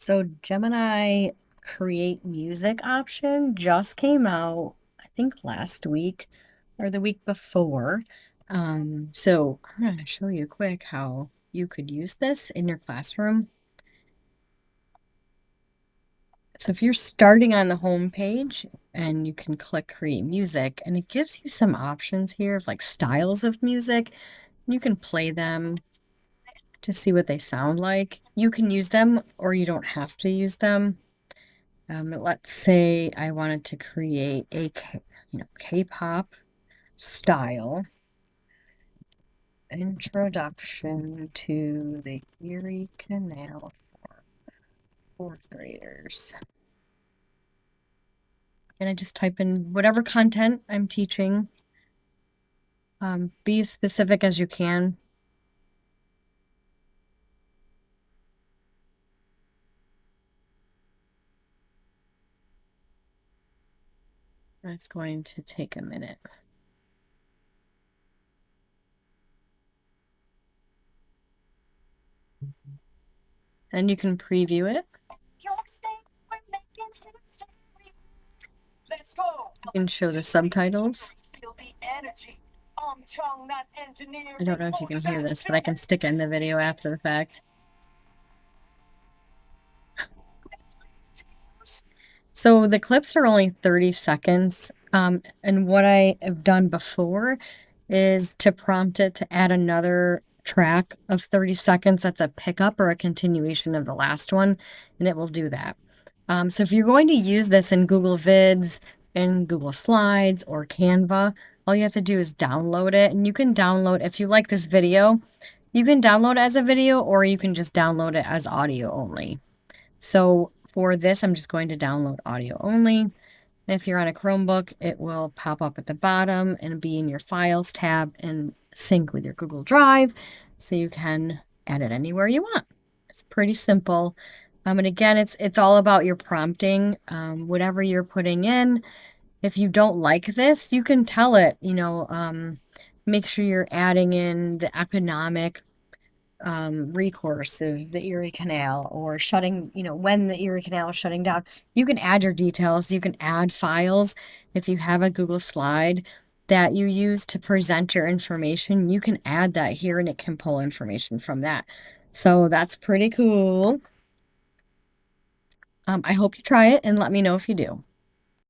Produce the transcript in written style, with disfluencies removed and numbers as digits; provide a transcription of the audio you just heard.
So Gemini Create Music option just came out, I think last week or the week before. So I'm going to show you quick how you could use this in your classroom. So if you're starting on the home page and you can click Create Music, and it gives you some options here of like styles of music. You can play them to see what they sound like. You can use them or you don't have to use them. Let's say I wanted to create a K-pop style introduction to the Erie Canal for fourth graders. And I just type in whatever content I'm teaching. Be as specific as you can. It's going to take a minute. And you can preview it. You can show the subtitles. I don't know if you can hear this, but I can stick it in the video after the fact. So the clips are only 30 seconds. And what I have done before is to prompt it to add another track of 30 seconds that's a pickup or a continuation of the last one, and it will do that. So if you're going to use this in Google Vids, in Google Slides, or Canva, all you have to do is download it. And you can download, if you like this video, you can download it as a video, or you can just download it as audio only. So for this, I'm just going to download audio only. If you're on a Chromebook, it will pop up at the bottom and be in your Files tab and sync with your Google Drive, so you can add it anywhere you want. It's pretty simple. And again, it's all about your prompting, whatever you're putting in. If you don't like this, you can tell it, make sure you're adding in the economic recourse of the Erie Canal, or shutting, when the Erie Canal is shutting down. You can add your details. You can add files. If you have a Google slide that you use to present your information, you can add that here and it can pull information from that. So that's pretty cool. I hope you try it and let me know if you do.